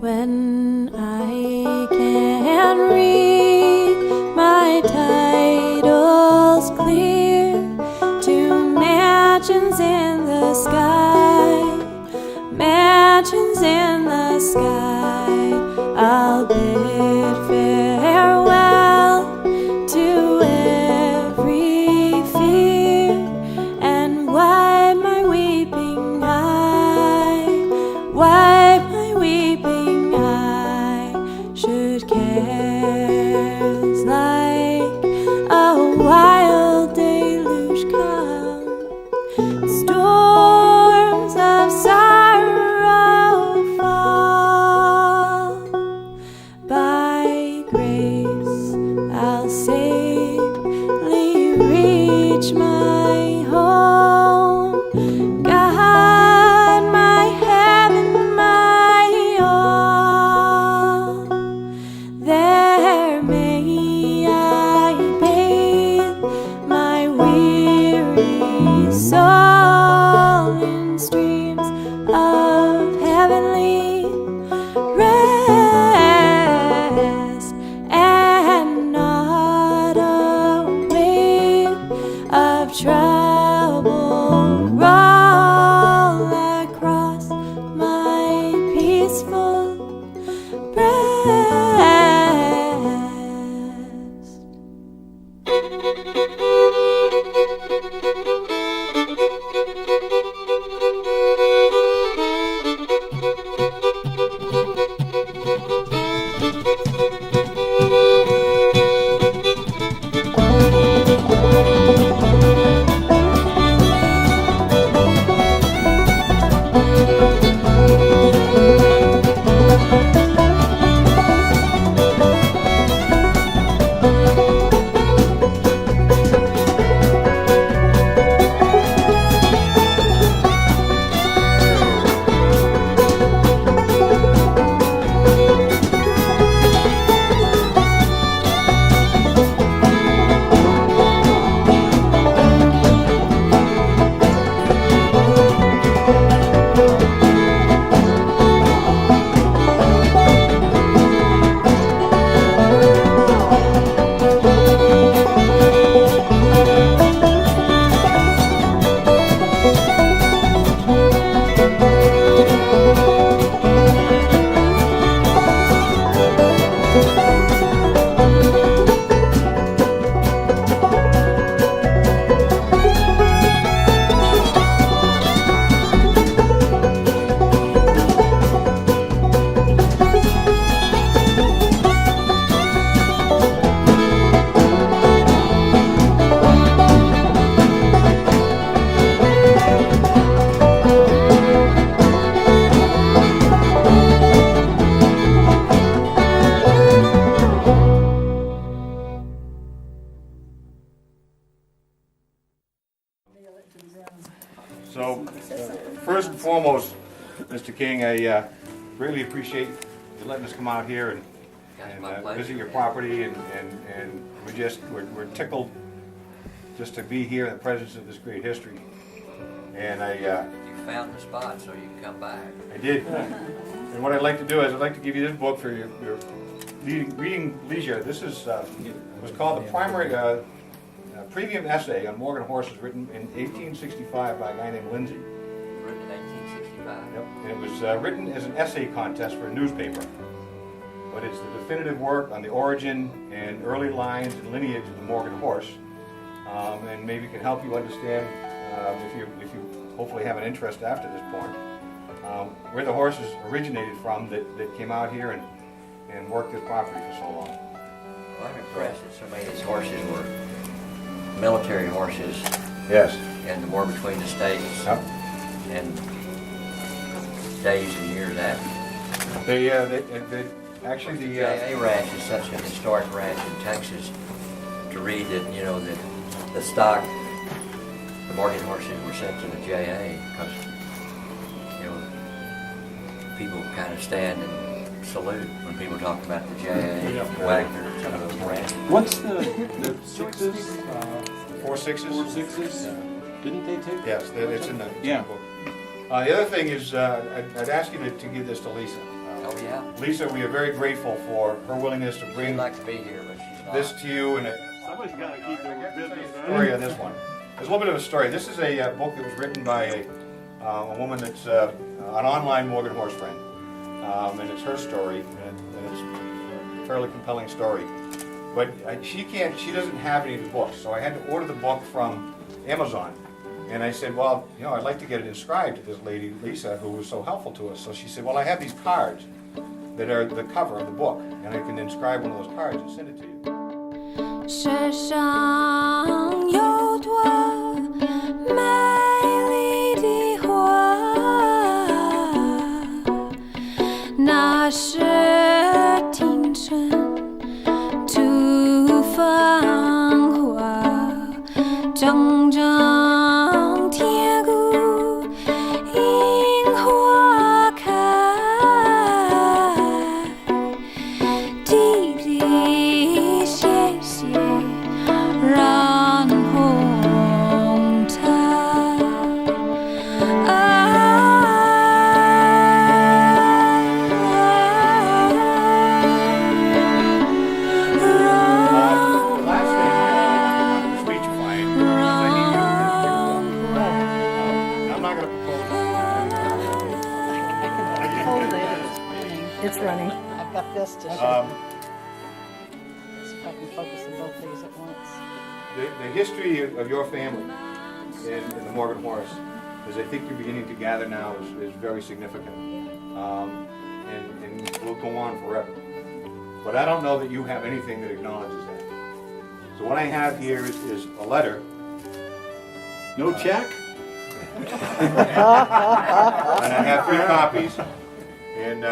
When I can read my titles clear to mansions in the sky, mansions in the sky, I'll bid farewell to every fear and wipe my weeping eye, wipe my weeping eye. Should cares like a wild deluge come, storms of sorrow fall, First and foremost, Mr. King, I really appreciate you letting us come out here and visit your property, and we're tickled just to be here in the presence of this great history. And you found the spot, so you can come back. I did. And what I'd like to do is I'd like to give you this book for your reading leisure. This is it was called the primary premium essay on Morgan horses, written in 1865 by a guy named Lindsay. Written in 1865. Yep. And it was written as an essay contest for a newspaper. But it's the definitive work on the origin and early lines and lineage of the Morgan horse, and maybe can help you understand, if you hopefully have an interest after this point, where the horses originated from that came out here and worked this property for so long. Well, I'm impressed that so many of these horses were military horses. Yes. In the war between the states. Yep. And days and years after. They actually the JA ranch is such an historic ranch in Texas to read that, you know, that the stock, the Morgan horses were sent to the JA because, you know, people kind of stand and salute when people talk about the JA, Wagner, some of those ranches. What's the sixes? 4 6s? 4 6s? Yeah. Didn't they take? Yes, it's in the Yeah. book. The other thing is, I'd ask you to give this to Lisa. Oh, yeah? Lisa, we are very grateful for her willingness to She'd bring like to be here, but she's not. this to you. And Somebody's got to keep their business. story on this one. There's a little bit of a story. This is a book that was written by a woman that's an online Morgan horse friend, and it's her story, and it's a fairly compelling story. But she doesn't have any of the books, so I had to order the book from Amazon. And I said, well, you know, I'd like to get it inscribed to this lady, Lisa, who was so helpful to us. So she said, well, I have these cards that are the cover of the book, and I can inscribe one of those cards and send it to you. 世上有多美丽的花，那是青春吐芳华，整整铁骨樱花开，弟弟谢谢染红它。The last thing, speechifying, is I need you to pick your book. I'm not going to propose Hold it. It's running. I've got this to show. See if I can focus on both these at once. the history of your family in the Morgan horse, as I think you're beginning to gather now, is very significant. And will go on forever. But I don't know that you have anything that acknowledges that. So what I have here is a letter. No check? And I have 3 copies. And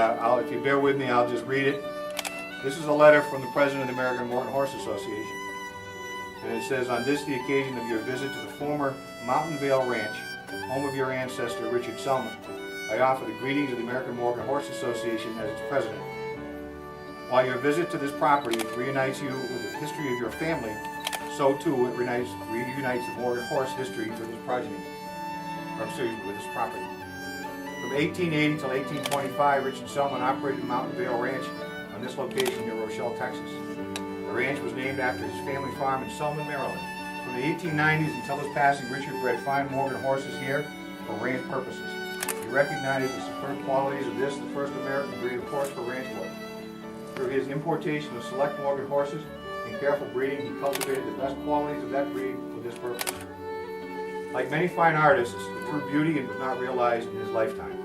if you bear with me, I'll just read it. This is a letter from the president of the American Morgan Horse Association. And it says, on this, the occasion of your visit to the former Mountain Vale Ranch, home of your ancestor, Richard Sellman, I offer the greetings of the American Morgan Horse Association as its president. While your visit to this property reunites you with the history of your family, so too it reunites the Morgan horse history with its progeny, with its property. From 1880 till 1825, Richard Sellman operated Mountain Vale Ranch on this location near Rochelle, Texas. The ranch was named after his family farm in Selman, Maryland. From the 1890s until his passing, Richard bred fine Morgan horses here for ranch purposes. He recognized the superb qualities of this, the first American breed of horse for ranch work. Through his importation of select Morgan horses and careful breeding, he cultivated the best qualities of that breed for this purpose. Like many fine artists, the true beauty was not realized in his lifetime.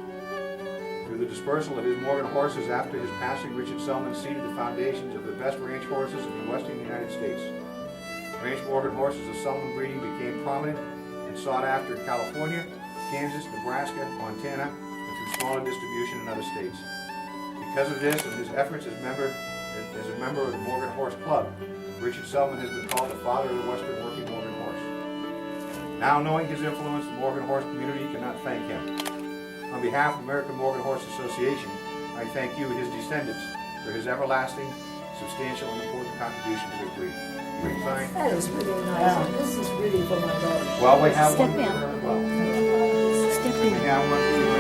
Through the dispersal of his Morgan horses after his passing, Richard Sellman seeded the foundations of the best ranch horses in the western United States. Ranch Morgan horses of Sellman breeding became prominent and sought after in California, Kansas, Nebraska, Montana, and through smaller distribution in other states. Because of this and his efforts as a member of the Morgan Horse Club, Richard Sellman has been called the father of the Western working Morgan horse. Now knowing his influence, the Morgan Horse community cannot thank him. On behalf of the American Morgan Horse Association, I thank you, his descendants, for his everlasting, substantial, and important contribution to this breed. Sign. That is really nice. This is really for my daughter. Well, we have Step one. in. For her as well. Step We in. have one for you.